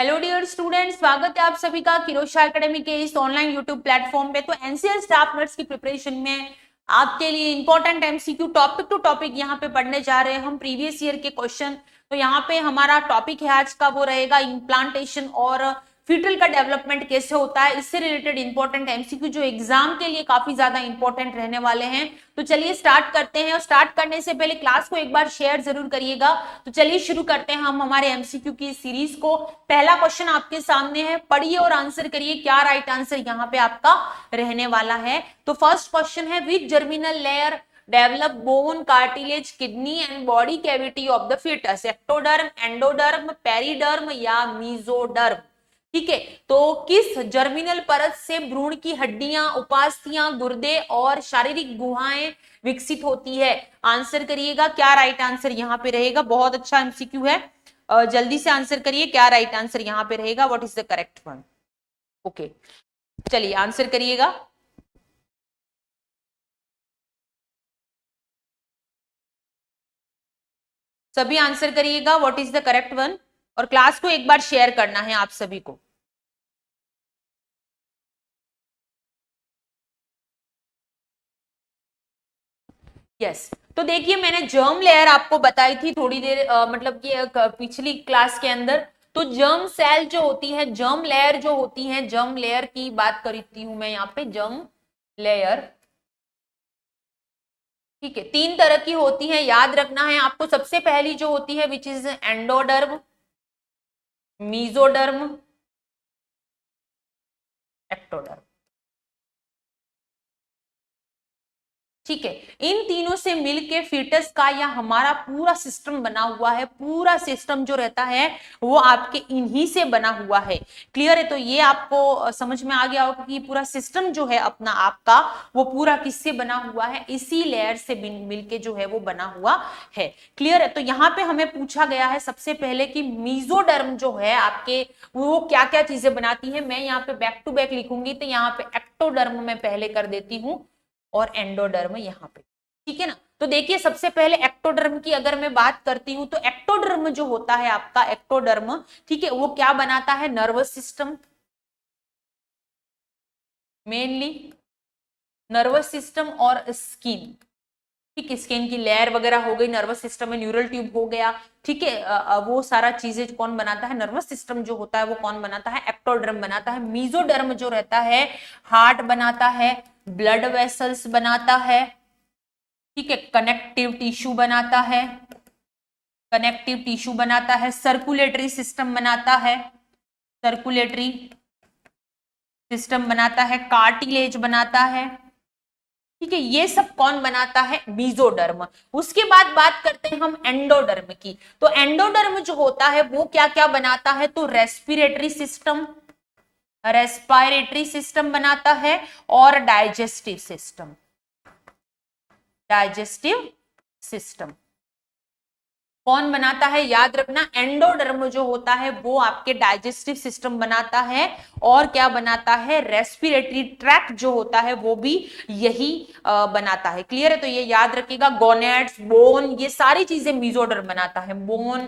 Hello dear students, स्वागत है आप सभी का किरोशा एकेडमी के इस ऑनलाइन यूट्यूब प्लेटफॉर्म पे। तो एनसीएल स्टाफ नर्स की प्रिपरेशन में आपके लिए important MCQ topic to topic यहाँ पे पढ़ने जा रहे हैं हम प्रीवियस ईयर के क्वेश्चन। तो यहाँ पे हमारा टॉपिक है आज का, वो रहेगा इम्प्लांटेशन और फीटल का डेवलपमेंट कैसे होता है, इससे रिलेटेड इंपॉर्टेंट एमसीक्यू जो एग्जाम के लिए काफी ज्यादा इंपॉर्टेंट रहने वाले हैं। तो चलिए स्टार्ट करते हैं, और स्टार्ट करने से पहले क्लास को एक बार शेयर जरूर करिएगा। तो चलिए शुरू करते हैं हम हमारे एमसीक्यू की सीरीज को। पहला क्वेश्चन आपके सामने है, पढ़िए और आंसर करिए क्या राइट आंसर यहाँ पे आपका रहने वाला है। तो फर्स्ट क्वेश्चन है, which germinal layer develop bone cartilage kidney and body cavity of the foetus? Ectoderm, endoderm, periderm या मीजोडर्म? ठीक है, तो किस जर्मिनल परत से भ्रूण की हड्डियां, उपास्थियां, गुर्दे और शारीरिक गुहाएं विकसित होती है? आंसर करिएगा क्या राइट आंसर यहाँ पे रहेगा। बहुत अच्छा एमसीक्यू है, जल्दी से आंसर करिए क्या राइट आंसर यहाँ पे रहेगा, what is the correct one. Okay, चलिए आंसर करिएगा। सभी आंसर करिएगा what is the correct one, और क्लास को एक बार शेयर करना है आप सभी को। यस, तो देखिए मैंने जर्म लेयर आपको बताई थी थोड़ी देर मतलब कि पिछली क्लास के अंदर। तो जर्म सेल जो होती है, जर्म लेयर जो होती है, जर्म लेयर की बात करती हूं मैं यहाँ पे। जर्म लेयर, ठीक है, तीन तरह की होती है, याद रखना है आपको। सबसे पहली जो होती है which is endoderm, mesoderm, ectoderm. ठीक है, इन तीनों से मिलके फीटस का या हमारा पूरा सिस्टम बना हुआ है। पूरा सिस्टम जो रहता है वो आपके इन्हीं से बना हुआ है। क्लियर है? तो ये आपको समझ में आ गया होगा कि पूरा सिस्टम जो है अपना आपका, वो पूरा किससे बना हुआ है? इसी लेयर से मिलके जो है वो बना हुआ है। क्लियर है? तो यहाँ पे हमें पूछा गया है सबसे पहले कि मीजोडर्म जो है आपके, वो क्या क्या चीजें बनाती है। मैं यहाँ पे बैक टू बैक लिखूंगी, तो यहाँ पे एक्टोडर्म में पहले कर देती हूँ और एंडोडर्म यहाँ पे। ठीक है ना? तो देखिए सबसे पहले एक्टोडर्म की अगर मैं बात करती हूं, तो एक्टोडर्म जो होता है आपका, एक्टोडर्म, ठीक है, वो क्या बनाता है? Nervous system, mainly nervous system और स्किन। ठीक है, स्किन की लेयर वगैरह हो गई, नर्वस सिस्टम में न्यूरल ट्यूब हो गया। ठीक है, वो सारा चीजें कौन बनाता है? नर्वस सिस्टम जो होता है वो कौन बनाता है? एक्टोडर्म बनाता है। मीजोडर्म जो रहता है, हार्ट बनाता है, ब्लड वेसल्स बनाता है, ठीक है, कनेक्टिव टिश्यू बनाता है, कनेक्टिव टिश्यू बनाता है, सर्कुलेटरी सिस्टम बनाता है, सर्कुलेटरी सिस्टम बनाता है, कार्टिलेज बनाता है। ठीक है, ये सब कौन बनाता है? मीजोडर्म। उसके बाद बात करते हैं हम एंडोडर्म की। तो एंडोडर्म जो होता है वो क्या क्या बनाता है? तो रेस्पिरेटरी सिस्टम, रेस्पिरेटरी सिस्टम बनाता है, और डाइजेस्टिव सिस्टम, डाइजेस्टिव सिस्टम कौन बनाता है? याद रखना, एंडोडर्म जो होता है वो आपके डाइजेस्टिव सिस्टम बनाता है, और क्या बनाता है? रेस्पिरेटरी ट्रैक्ट जो होता है वो भी यही बनाता है। क्लियर है? तो ये याद रखिएगा, गोनेड्स, बोन, ये सारी चीजें मीजोडर्म बनाता है। Bone,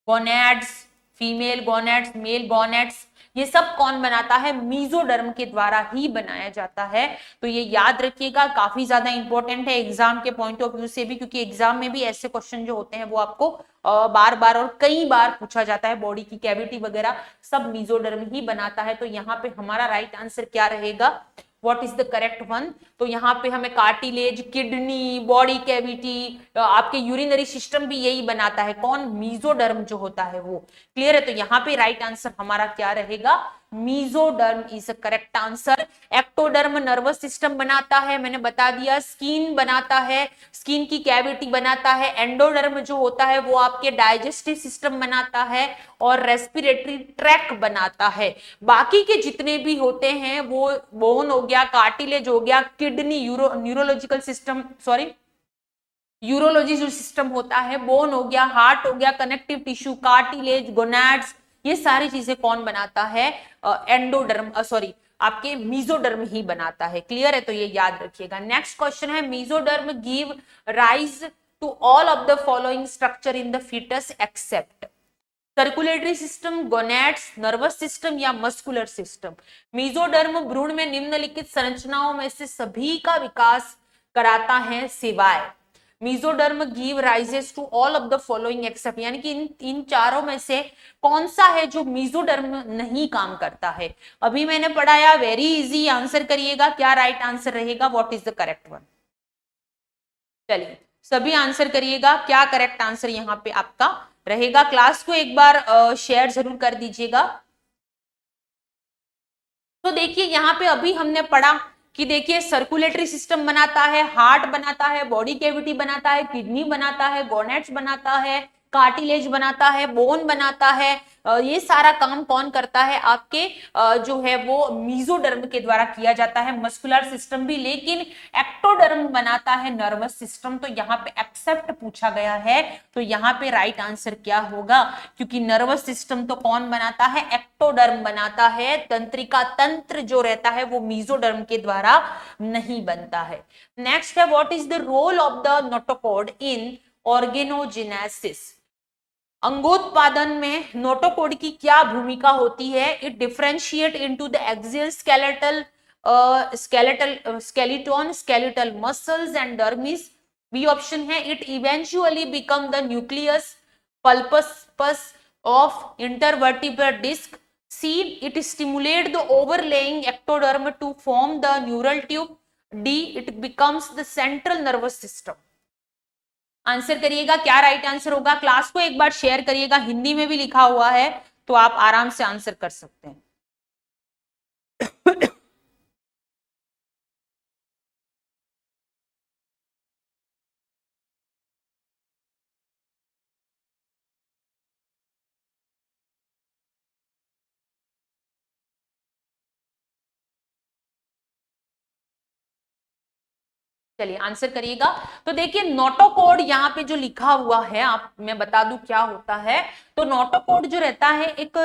gonads, female gonads, male gonads, ये सब कौन बनाता है? मीजोडर्म के द्वारा ही बनाया जाता है। तो ये याद रखिएगा, काफी ज्यादा इंपॉर्टेंट है एग्जाम के पॉइंट ऑफ व्यू से भी, क्योंकि एग्जाम में भी ऐसे क्वेश्चन जो होते हैं वो आपको बार बार और कई बार पूछा जाता है। बॉडी की कैविटी वगैरह सब मीजोडर्म ही बनाता है। तो यहाँ पे हमारा राइट आंसर क्या रहेगा? What is the correct one? तो यहाँ पे हमें कार्टिलेज, किडनी, बॉडी कैविटी, आपके यूरिनरी सिस्टम भी यही बनाता है। कौन? मीजोडर्म जो होता है वो। क्लियर है? तो यहाँ पे राइट आंसर हमारा क्या रहेगा? Mesoderm is a correct answer. Ectoderm nervous system बनाता है, मैंने बता दिया, स्किन बनाता है, स्किन की कैविटी बनाता है। एंडोडर्म जो होता है वो आपके डाइजेस्टिव सिस्टम बनाता है और रेस्पिरेटरी ट्रैक बनाता है। बाकी के जितने भी होते हैं वो बोन हो गया, कार्टिलेज हो गया, kidney, neurological system, sorry urology जो सिस्टम होता है, बोन हो गया, हार्ट हो गया, कनेक्टिव टिश्यू, कार्टिलेज, गोनैड्स, ये सारी चीजें कौन बनाता है? एंडोडर्म, सॉरी आपके मीजोडर्म ही बनाता है। क्लियर है? तो ये याद रखिएगा। नेक्स्ट क्वेश्चन है, mesoderm give rise to all of the following structure in the foetus except. Circulatory system, gonads, nervous system या मस्कुलर सिस्टम। मेसोडर्म भ्रूण में निम्नलिखित संरचनाओं में से सभी का विकास कराता है सिवाय mesoderm give rises to all of the following except, यानी कि इन चारों में से कौन सा है जो मेसोडर्म नहीं काम करता है। अभी मैंने पढ़ाया, वेरी इजी, आंसर करिएगा क्या राइट आंसर रहेगा, what is the correct one. चलिए सभी आंसर करिएगा क्या करेक्ट आंसर यहाँ पे आपका रहेगा। क्लास को एक बार शेयर जरूर कर दीजिएगा। तो देखिए यहाँ पे अभी हमने पढ़ा कि देखिए सर्कुलेटरी सिस्टम बनाता है, हार्ट बनाता है, बॉडी कैविटी बनाता है, किडनी बनाता है, गोनेट्स बनाता है, कार्टिलेज बनाता है, बोन बनाता है। ये सारा काम कौन करता है, आपके जो है वो मेसोडर्म के द्वारा किया जाता है। मस्कुलर सिस्टम भी, लेकिन एक्टोडर्म बनाता है नर्वस सिस्टम। तो यहाँ पे एक्सेप्ट पूछा गया है, तो यहाँ पे राइट आंसर क्या होगा, क्योंकि नर्वस सिस्टम तो कौन बनाता है, एक्टोडर्म बनाता है। तंत्रिका तंत्र जो रहता है वो मेसोडर्म के द्वारा नहीं बनता है। नेक्स्ट है, what is the role of the notochord in organogenesis. अंगोत्पादन में नोटोकॉड की क्या भूमिका होती है। It differentiate into the axial skeleton, skeletal muscles and dermis. B option है, it eventually become the nucleus pulposus of intervertebral disc. C, it stimulate the overlaying ectoderm to form the neural tube. D, it becomes the central nervous system. Answer करिएगा क्या right answer होगा। Class को एक बार share करिएगा, हिंदी में भी लिखा हुआ है तो आप आराम से आंसर कर सकते हैं। चलिए आंसर करिएगा। तो देखिए नोटोकॉड यहाँ पे जो लिखा हुआ है, आप मैं बता दूं क्या होता है। तो नोटोकॉड जो रहता है एक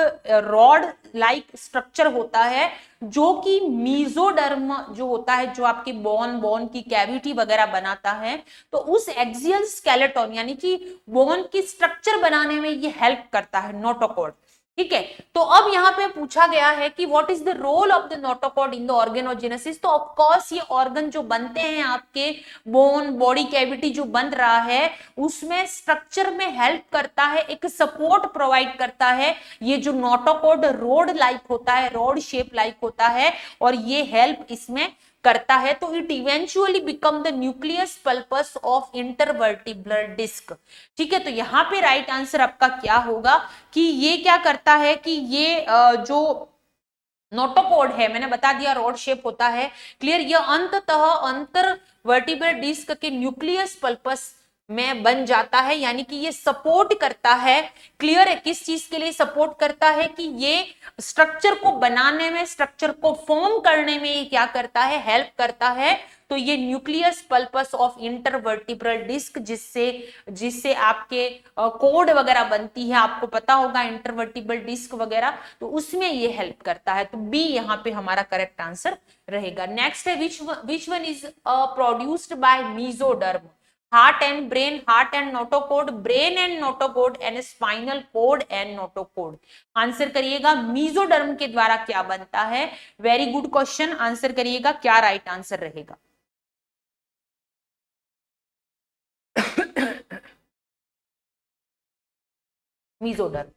रॉड लाइक स्ट्रक्चर होता है, जो कि मेसोडर्म जो होता है, जो आपके बोन की कैविटी वगैरह बनाता है, तो उस एक्सियल स्केलेटन यानी कि बोन की स्ट्रक्चर बनाने में ये हेल्प करता है नोटोकॉड। ठीक है, तो अब यहाँ पे पूछा गया है कि what is the role of the notochord in the organogenesis. तो ऑफ कोर्स ये ऑर्गन जो बनते हैं आपके बोन बॉडी कैविटी जो बन रहा है, उसमें स्ट्रक्चर में हेल्प करता है, एक सपोर्ट प्रोवाइड करता है। ये जो नोटोकॉड रोड लाइक होता है, रोड शेप लाइक होता है, और ये हेल्प इसमें करता है। तो it eventually become the nucleus pulposus of intervertebral disc. ठीक है, तो यहाँ पे राइट आंसर आपका क्या होगा कि ये क्या करता है कि ये जो नोटोकॉड है, मैंने बता दिया रोड शेप होता है, क्लियर। ये अंततः अंतरवर्टिब्रल डिस्क के न्यूक्लियस पल्पस में बन जाता है, यानी कि ये सपोर्ट करता है। क्लियर है, किस चीज के लिए सपोर्ट करता है कि ये स्ट्रक्चर को बनाने में, स्ट्रक्चर को फॉर्म करने में ये क्या करता है, हेल्प करता है। तो ये nucleus pulposus of intervertebral disc, जिससे आपके कोड वगैरह बनती है, आपको पता होगा इंटरवर्टिब्रल डिस्क वगैरह, तो उसमें ये हेल्प करता है। तो बी यहाँ पे हमारा करेक्ट आंसर रहेगा। नेक्स्ट है, which one is produced by mesoderm. Heart and brain, heart and notochord, brain and notochord and spinal cord and notochord. Answer करिएगा मेसोडर्म के द्वारा क्या बनता है। वेरी गुड क्वेश्चन, आंसर करिएगा क्या राइट आंसर रहेगा। मेसोडर्म।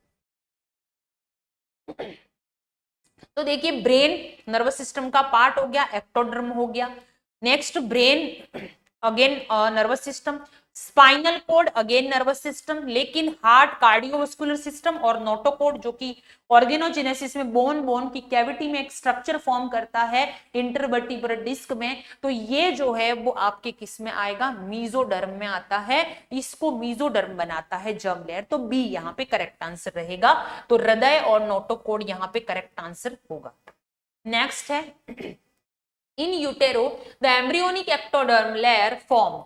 तो देखिए ब्रेन नर्वस सिस्टम का पार्ट हो गया, एक्टोडर्म हो गया। Next brain again nervous system, spinal cord again nervous system, लेकिन हार्ट कार्डियोवास्कुलर सिस्टम, और नोटोकॉड जो कि ऑर्गेनोजेनेसिस में बोन की कैविटी में एक स्ट्रक्चर फॉर्म करता है इंटरवर्टिब्रल डिस्क में। तो ये जो है वो आपके किस में आएगा, मेसोडर्म में आता है। इसको मेसोडर्म बनाता है जर्म लेयर। तो बी यहाँ पे करेक्ट आंसर रहेगा। तो हृदय और नोटोकॉड यहाँ पे करेक्ट आंसर होगा। नेक्स्ट है, in utero the embryonic ectoderm layer form.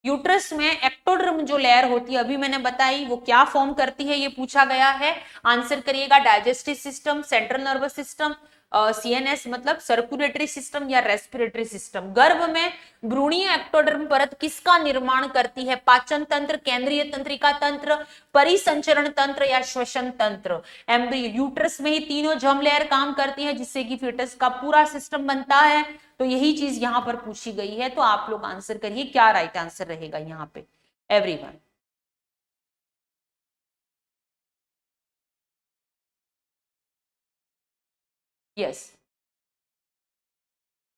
Uterus में एक्टोडर्म जो लेयर होती है, अभी मैंने बताई, वो क्या फॉर्म करती है, ये पूछा गया है। आंसर करिएगा digestive system, central nervous system, CNS मतलब सर्कुलेटरी सिस्टम या रेस्पिरेटरी सिस्टम। गर्भ में भ्रूणीय एक्टोडर्म परत किसका निर्माण करती है? पाचन तंत्र, केंद्रीय तंत्रिका तंत्र, परिसंचरण तंत्र या श्वसन तंत्र। यूट्रस में ही तीनों जर्म लेयर काम करती है जिससे कि फीटस का पूरा सिस्टम बनता है। तो यही चीज यहां पर पूछी गई है। तो आप लोग आंसर करिए क्या राइट आंसर रहेगा यहां पे एवरीवन। यस,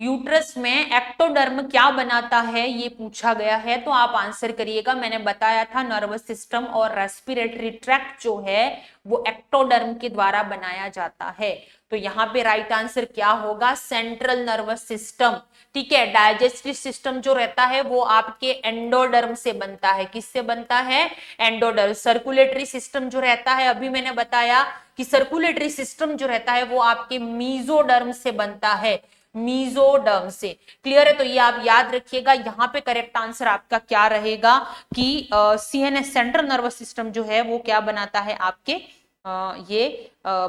यूट्रस में एक्टोडर्म क्या बनाता है ये पूछा गया है। तो आप आंसर करिएगा। मैंने बताया था नर्वस सिस्टम और रेस्पिरेटरी ट्रैक्ट जो है वो एक्टोडर्म के द्वारा बनाया जाता है। तो यहाँ पे राइट आंसर क्या होगा? Central nervous system. ठीक है, डाइजेस्टिव सिस्टम जो रहता है वो आपके एंडोडर्म से बनता है। किससे बनता है? एंडोडर्म। सर्कुलेटरी सिस्टम जो रहता है, अभी मैंने बताया कि सर्कुलेटरी सिस्टम जो रहता है वो आपके मीजोडर्म से बनता है, मीजोडर्म से। क्लियर है? तो ये आप याद रखिएगा। यहाँ पे करेक्ट आंसर आपका क्या रहेगा कि सीएनएस सेंट्रल नर्वस सिस्टम जो है वो क्या बनाता है आपके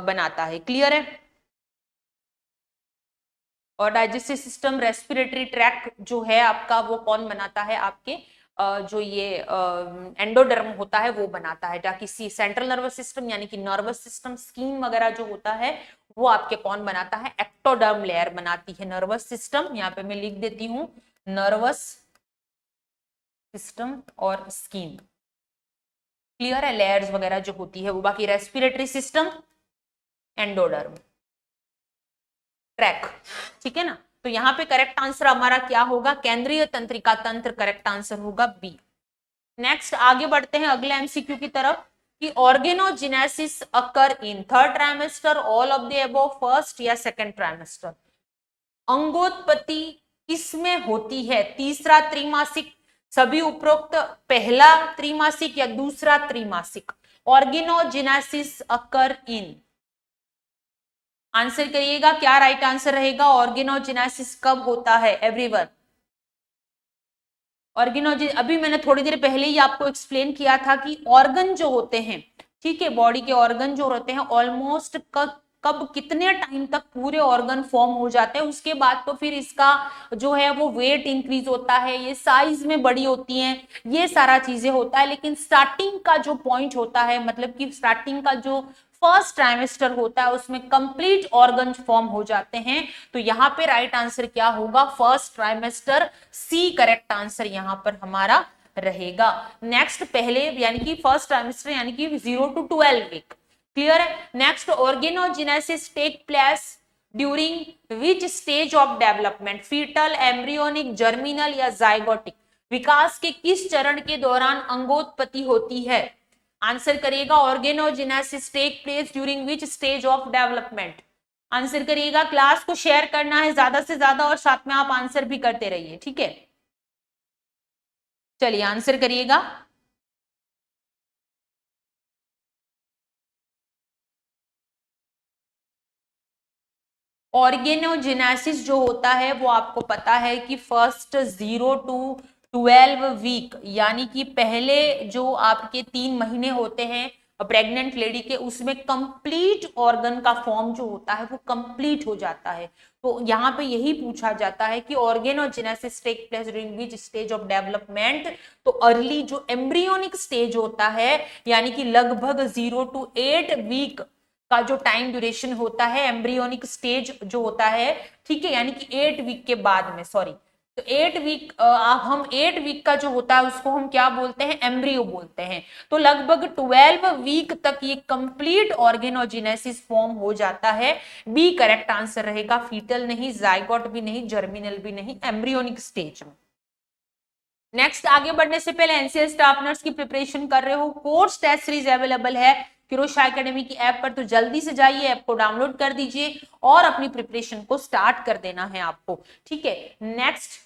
बनाता है। क्लियर है? और डाइजेस्टिव सिस्टम, रेस्पिरेटरी ट्रैक्ट जो है आपका वो कौन बनाता है? आपके जो ये एंडोडर्म होता है वो बनाता है। ताकि सेंट्रल नर्वस सिस्टम यानी कि नर्वस सिस्टम स्कीम वगैरह जो होता है वो आपके कौन बनाता है? एक्टोडर्म लेयर बनाती है नर्वस सिस्टम। यहाँ पे मैं लिख देती हूँ नर्वस सिस्टम और स्कीम। क्लियर है? लेयर्स वगैरह जो होती है वो। बाकी रेस्पिरेटरी सिस्टम, एंडोडर्म, ट्रैक। ठीक है ना? तो यहाँ पे करेक्ट आंसर हमारा क्या होगा? केंद्रीय तंत्रिका तंत्र करेक्ट आंसर होगा बी। नेक्स्ट आगे बढ़ते हैं अगले एमसीक्यू की तरफ कि organogenesis occur in third trimester, all of the above, first या सेकंड ट्राइमेस्टर। अंगोत्पत्ति किसमें होती है? तीसरा त्रैमासिक, सभी उपरोक्त, पहला त्रैमासिक या दूसरा त्रैमासिक? ऑर्गेनोजेनेसिस अकर इन, आंसर करिएगा क्या राइट आंसर रहेगा? ऑर्गेनोजेनेसिस कब होता है एवरीवन? ऑर्गेनोजेन अभी मैंने थोड़ी देर पहले ही आपको एक्सप्लेन किया था कि ऑर्गन जो होते हैं, ठीक है, बॉडी के ऑर्गन जो होते हैं ऑलमोस्ट कब कितने टाइम तक पूरे ऑर्गन फॉर्म हो जाते हैं, उसके बाद तो फिर इसका जो है वो वेट इंक्रीज होता है, ये साइज में बड़ी होती हैं, ये सारा चीजें होता है। लेकिन स्टार्टिंग का जो पॉइंट होता है, मतलब कि स्टार्टिंग का जो फर्स्ट ट्राइमेस्टर होता है उसमें कंप्लीट ऑर्गन फॉर्म हो जाते हैं। तो यहाँ पे राइट आंसर क्या होगा? First trimester, C correct answer यहाँ पर हमारा रहेगा। नेक्स्ट पहले यानी कि फर्स्ट ट्राइमेस्टर यानी कि 0 to 12 वीक। क्लियर है? Next organogenesis take place during which stage of development? Foetal, embryonic, germinal या जाइगोटिक? विकास के किस चरण के दौरान अंगोत्पत्ति होती है? आंसर करिएगा। Organogenesis take place during which stage of development? Answer करिएगा। क्लास को शेयर करना है ज्यादा से ज्यादा और साथ में आप आंसर भी करते रहिए। ठीक है, चलिए आंसर करिएगा। ऑर्गेनोजेनेसिस जो होता है वो आपको पता है कि फर्स्ट 0 to 12 वीक यानी कि पहले जो आपके 3 महीने होते हैं प्रेग्नेंट लेडी के, उसमें कंप्लीट ऑर्गन का फॉर्म जो होता है वो कंप्लीट हो जाता है। तो यहाँ पे यही पूछा जाता है कि organogenesis take place during which stage of development? तो अर्ली जो एम्ब्रियोनिक स्टेज होता है यानी कि लगभग 0 to 8 वीक का जो टाइम ड्यूरेशन होता है, एम्ब्रियोनिक स्टेज जो होता है, ठीक है, यानी कि 8 वीक के बाद में, सॉरी, तो 8 वीक हम 8 वीक का जो होता है उसको हम क्या बोलते हैं? एम्ब्रियो बोलते हैं। तो लगभग 12 वीक तक ये कंप्लीट ऑर्गेनोजेनेसिस फॉर्म हो जाता है। बी करेक्ट आंसर रहेगा। फीटल नहीं, जाइगोट भी नहीं, जर्मिनल भी नहीं, एम्ब्रियोनिक स्टेज में। नेक्स्ट आगे बढ़ने से पहले एनसीएल स्टाफ नर्स की प्रिपरेशन कर रहे हो, कोर्स टेस्ट सीरीज अवेलेबल है किरोशा एकेडमी की ऐप पर, तो जल्दी से जाइए, ऐप को डाउनलोड कर दीजिए और अपनी प्रिपरेशन को स्टार्ट कर देना है आपको। ठीक है, नेक्स्ट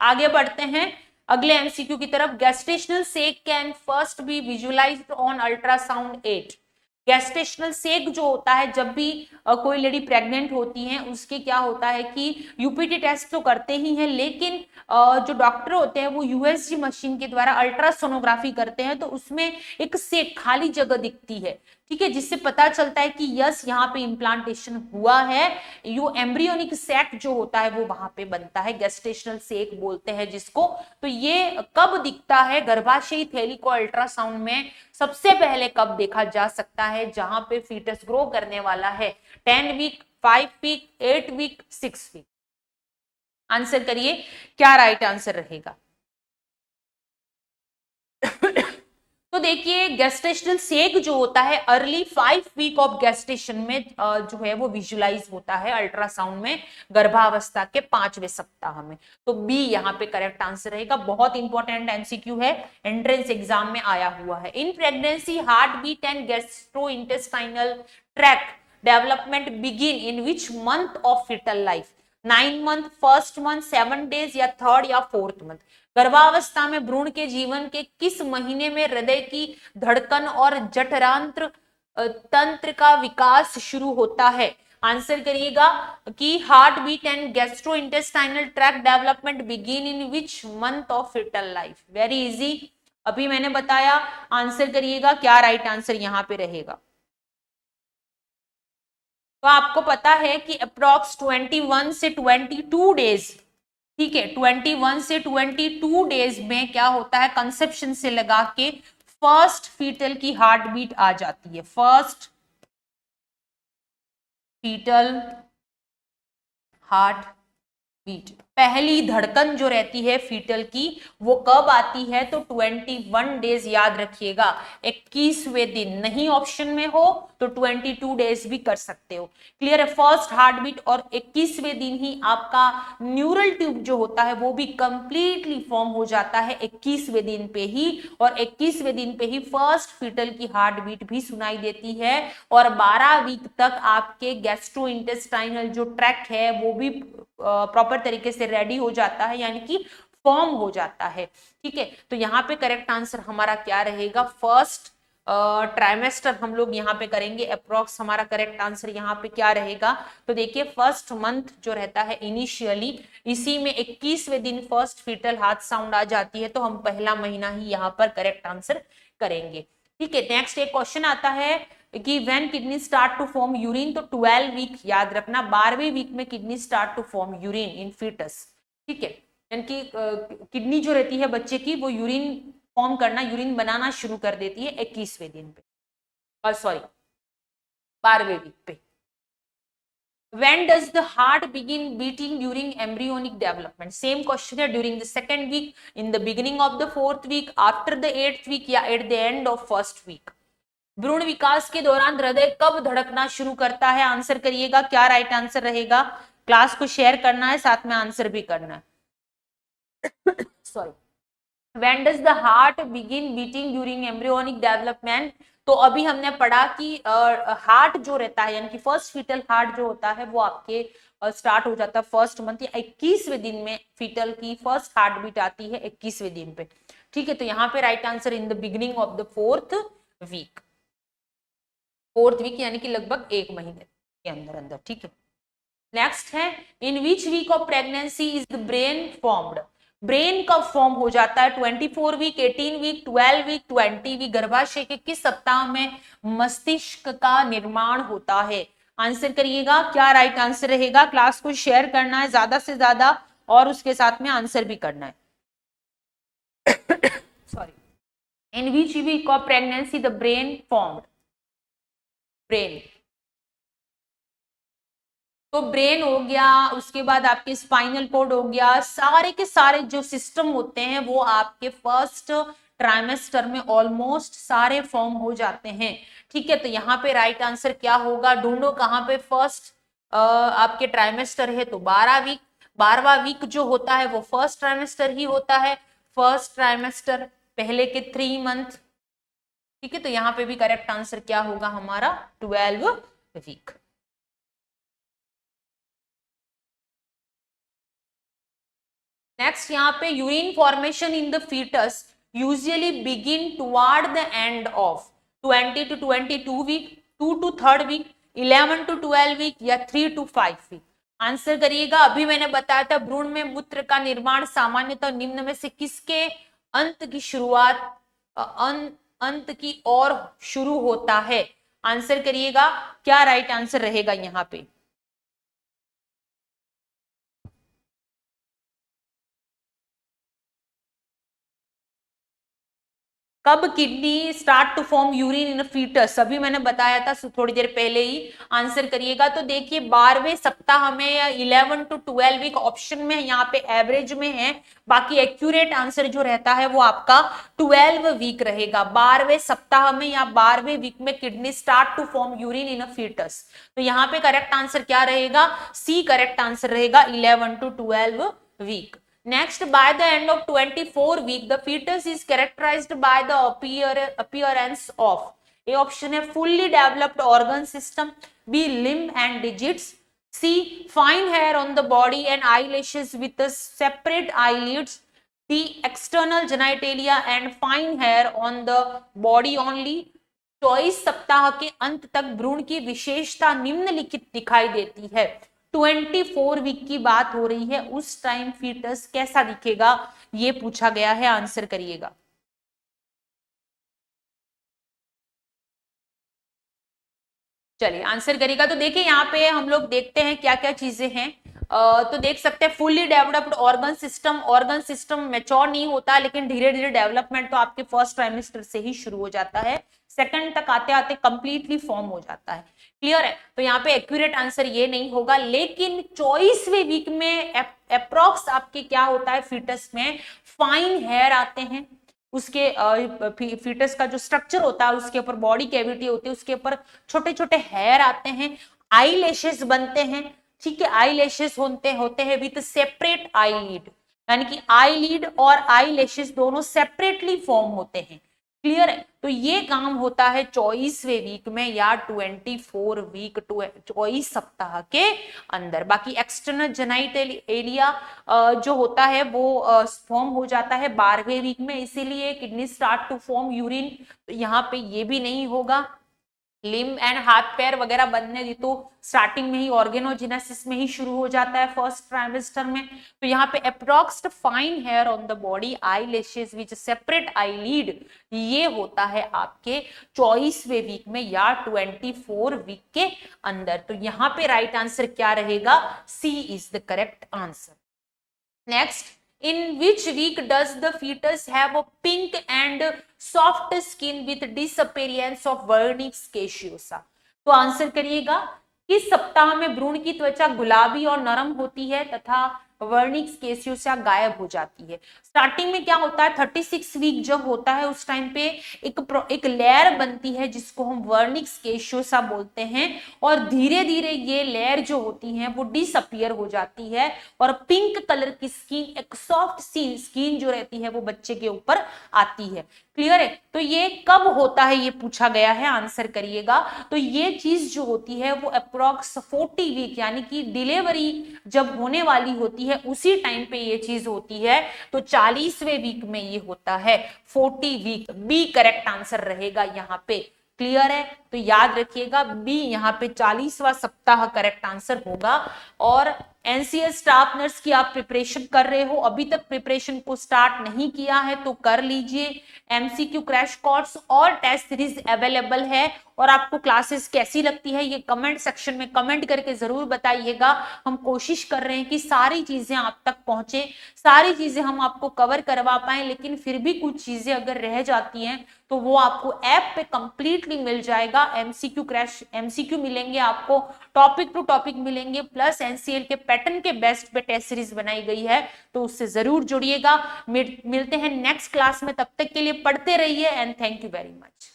आगे बढ़ते हैं अगले एमसीक्यू की तरफ। Gestational sac can first be visualized on ultrasound 8। Gestational sac जो होता है, जब भी कोई लेडी प्रेग्नेंट होती है उसके क्या होता है कि यूपीटी टेस्ट तो करते ही हैं, लेकिन जो डॉक्टर होते हैं वो यूएसजी मशीन के द्वारा अल्ट्रासोनोग्राफी करते हैं, तो उसमें एक सेक खाली जगह दिखती है। ठीक है, जिससे पता चलता है कि यस यहाँ पे इम्प्लांटेशन हुआ है। यो एम्ब्रियोनिक सैक जो होता है वो वहां पे बनता है, गेस्टेशनल सेक बोलते हैं जिसको। तो ये कब दिखता है गर्भाशयी थैली को अल्ट्रासाउंड में सबसे पहले कब देखा जा सकता है, जहां पे फीटस ग्रो करने वाला है, 10 week, 5 week, 8 week, 6 week. Answer करिए, क्या राइट आंसर रहेगा? तो देखिए गेस्टेशनल सेक जो होता है अर्ली 5 वीक ऑफ गेस्टेशन में जो है वो विजुलाइज होता है अल्ट्रासाउंड में गर्भावस्था के 5वें सप्ताह में। तो बी यहाँ पे करेक्ट आंसर रहेगा। बहुत इंपॉर्टेंट एमसीक्यू है, एंट्रेंस एग्जाम में आया हुआ है। In pregnancy heart beat and gastrointestinal tract development begin in which month of foetal life? 9 month, first month, 7 days या थर्ड या फोर्थ मंथ? गर्भावस्था में भ्रूण के जीवन के किस महीने में हृदय की धड़कन और जठरांत्र तंत्र का विकास शुरू होता है? आंसर करिएगा कि heart beat and gastro intestinal tract development begin in which month of foetal life? Very easy, अभी मैंने बताया। आंसर करिएगा, क्या राइट आंसर यहां पे रहेगा? तो आपको पता है कि अप्रोक्स 21 से 22 डेज, ठीक है, 21 से 22 डेज में क्या होता है, कंसेप्शन से लगा के फर्स्ट फीटल की हार्ट बीट आ जाती है। फर्स्ट फीटल हार्ट बीट, पहली धड़कन जो रहती है फीटल की वो कब आती है? तो 21 डेज, याद रखिएगा, 21वें दिन। नहीं ऑप्शन में हो तो 22 डेज भी कर सकते हो। क्लियर है? फर्स्ट हार्ट बीट और 21वें दिन ही आपका न्यूरल ट्यूब जो होता है वो भी कंप्लीटली फॉर्म हो जाता है 21वें दिन पे ही, और 21वें दिन पे ही फर्स्ट फीटल की हार्ट बीट भी सुनाई देती है। और 12 वीक तक आपके गैस्ट्रोइंटेस्टाइनल जो ट्रैक्ट है वो भी प्रॉपर तरीके से रेडी हो जाता है, यानी कि फॉर्म हो जाता है। ठीक है, तो यहाँ पे करेक्ट आंसर हमारा क्या रहेगा? फर्स्ट ट्राइमेस्टर हम लोग यहाँ पे करेंगे। अप्रोक्स हमारा करेक्ट आंसर यहाँ पे क्या रहेगा? तो देखिए फर्स्ट मंथ जो रहता है इनिशियली, इसी में 21वें दिन फर्स्ट फीटल हार्ट साउंड आ जाती है, तो हम पहला महीना ही यहाँ पर करेक्ट आंसर करेंगे। ठीक है, नेक्स्ट एक क्वेश्चन आता है कि when kidney start to form urine? तो 12 वीक, याद रखना 12वें वीक में kidney start to form urine in foetus. ठीक है, यानी कि किडनी जो रहती है बच्चे की वो यूरिन फॉर्म करना, यूरिन बनाना शुरू कर देती है 21वें दिन पे, सॉरी 12वें वीक पे। When does the heart begin beating during embryonic development? Same question है, during the second week, in the beginning of the 4th week, after the 8th week या at the end of 1st week? भ्रूण विकास के दौरान हृदय कब धड़कना शुरू करता है? आंसर करिएगा, क्या राइट आंसर रहेगा? क्लास को शेयर करना है, साथ में आंसर भी करना है। Sorry, when does the heart begin beating during embryonic development? तो अभी हमने पढ़ा कि हार्ट जो रहता है, यानी कि फर्स्ट फीटल हार्ट जो होता है वो आपके स्टार्ट हो जाता है फर्स्ट मंथ या 21वें दिन में फीटल की फर्स्ट हार्ट बीट आती है 21वें दिन पे। ठीक है, तो यहाँ पे right answer in the beginning of the 4th week. 4th week यानी कि लगभग 1 महीने के अंदर अंदर। ठीक है, नेक्स्ट है, in which week of pregnancy is the brain formed? Brain कब फॉर्म हो जाता है? 24 वीक, 18 वीक, 12 वीक, 20 वीक? गर्भाशय के किस सप्ताह में मस्तिष्क का निर्माण होता है? आंसर करिएगा, क्या राइट आंसर रहेगा? क्लास को शेयर करना है ज्यादा से ज्यादा और उसके साथ में आंसर भी करना है। Sorry, in which week of pregnancy the brain formed? Brain, तो ब्रेन हो गया, उसके बाद आपके स्पाइनल कोड हो गया, सारे के सारे जो सिस्टम होते हैं वो आपके फर्स्ट ट्राइमेस्टर में ऑलमोस्ट सारे फॉर्म हो जाते हैं। ठीक है, तो यहाँ पे राइट आंसर क्या होगा? ढूंढो कहाँ पे फर्स्ट आपके ट्राइमेस्टर है, तो 12 वीक। 12वां वीक जो होता है वो फर्स्ट ट्राइमेस्टर ही होता है। फर्स्ट ट्राइमेस्टर पहले के 3 मंथ। ठीक है, तो यहाँ पे भी करेक्ट आंसर क्या होगा हमारा? 12 वीक। नेक्स्ट यहाँ पे urine formation in the foetus usually begin toward the end of 20 to 22 week, 2 to 3rd week, 11 to 12 week या 3 to 5 वीक? आंसर करिएगा। अभी मैंने बताया था भ्रूण में मूत्र का निर्माण सामान्यतः निम्न में से किसके अंत की शुरुआत अंत की ओर शुरू होता है? आंसर करिएगा क्या राइट आंसर रहेगा यहाँ पे। कब kidney start to form urine in foetus, अभी मैंने बताया था थोड़ी देर पहले ही। आंसर करिएगा तो देखिए 12वें सप्ताह में या 11 to 12 वीक ऑप्शन में यहाँ पे एवरेज में है, बाकी एक्यूरेट आंसर जो रहता है वो आपका 12 वीक रहेगा। 12वें सप्ताह में या 12वें वीक में kidney start to form urine in foetus, तो यहाँ पे करेक्ट आंसर क्या रहेगा, सी करेक्ट आंसर रहेगा 11 to 12 week. Next, by the end of 24 week, the fetus is characterized by the appearance of A option है fully developed organ system, B limb and digits, C fine hair on the body and eyelashes with the separate eyelids, D external genitalia and fine hair on the body only। 24 सप्ताह के अंत तक भ्रूण की विशेषता निम्नलिखित दिखाई देती है। 24 वीक की बात हो रही है, उस टाइम फीटस कैसा दिखेगा ये पूछा गया है, आंसर करिएगा। चलिए आंसर करिएगा तो देखिए यहाँ पे हम लोग देखते हैं क्या क्या चीजें हैं। तो देख सकते हैं fully developed organ system, organ system mature नहीं होता लेकिन धीरे धीरे डेवलपमेंट तो आपके फर्स्ट ट्राइमेस्टर से ही शुरू हो जाता है, सेकंड तक आते आते कंप्लीटली फॉर्म हो जाता है। क्लियर है, तो यहाँ पे एक्यूरेट आंसर ये नहीं होगा, लेकिन 24वें वीक में अप्रोक्स आपके क्या होता है, फीटस में फाइन हेयर आते हैं, उसके फीटस का जो स्ट्रक्चर होता है उसके ऊपर बॉडी कैविटी होती है, उसके ऊपर छोटे छोटे हेयर आते हैं, आई लैशेस बनते हैं। ठीक है, आई लैशेस होते हैं विथ सेपरेट आई लीड, यानी कि आई लीड और आई लैशेस दोनों सेपरेटली फॉर्म होते हैं। क्लियर है, तो ये काम होता है 24वें वीक में या 24 वीक 24 सप्ताह के अंदर। बाकी एक्सटर्नल जेनाइटल एरिया जो होता है वो फॉर्म हो जाता है 12वें वीक में, इसीलिए kidney start to form urine, तो यहाँ पे ये भी नहीं होगा। लिम्ब एंड हाथ पैर वगैरह बनने दी तो स्टार्टिंग में ही ऑर्गेनोजेनेसिस में ही शुरू हो जाता है फर्स्ट ट्राइमेस्टर में। तो यहाँ पे approached fine hair on the body, eyelashes which separate eyelid, ये होता है आपके 24वें वीक में या 24 वीक के अंदर। तो यहाँ पे राइट आंसर क्या रहेगा, C is the correct answer. Next, in which week does the fetus have a pink and soft skin with disappearance of vernix caseosa? तो आंसर करिएगा, किस सप्ताह में भ्रूण की त्वचा गुलाबी और नरम होती है तथा वर्निक्स केसियोसा गायब हो जाती है। स्टार्टिंग में क्या होता है, 36 वीक जब होता है उस टाइम पे एक लेयर बनती है जिसको हम वर्निक्स केसियोसा बोलते हैं, और धीरे धीरे ये लेयर जो होती है वो डिसअपियर हो जाती है और पिंक कलर की स्किन, एक सॉफ्ट सी स्किन जो रहती है वो बच्चे के ऊपर आती है। क्लियर है, तो ये कब होता है ये पूछा गया है, आंसर करिएगा। तो ये चीज जो होती है वो अप्रोक्स 40 वीक यानी कि डिलीवरी जब होने वाली होती है उसी टाइम पे ये चीज होती है, तो 40वें वीक में ये होता है 40 वीक। बी करेक्ट आंसर रहेगा यहाँ पे। क्लियर है, तो याद रखिएगा बी यहाँ पे 40वां सप्ताह करेक्ट आंसर होगा। और एनसीएस स्टाफ नर्स की आप प्रिपरेशन कर रहे हो, अभी तक प्रिपरेशन को स्टार्ट नहीं किया है तो कर लीजिए। एमसीक्यू क्रैश कोर्स और टेस्ट सीरीज अवेलेबल है, और आपको क्लासेस कैसी लगती है ये कमेंट सेक्शन में कमेंट करके जरूर बताइएगा। हम कोशिश कर रहे हैं कि सारी चीजें आप तक पहुंचे, सारी चीजें हम आपको कवर करवा पाए, लेकिन फिर भी कुछ चीजें अगर रह जाती हैं तो वो आपको ऐप पे कंप्लीटली मिल जाएगा। एमसीक्यू मिलेंगे आपको, टॉपिक टू टॉपिक मिलेंगे, प्लस एनसीएल के पैटर्न के बेस्ट पे टेस्ट सीरीज बनाई गई है, तो उससे जरूर जुड़िएगा। मिलते हैं नेक्स्ट क्लास में, तब तक के लिए पढ़ते रहिए and thank you very much.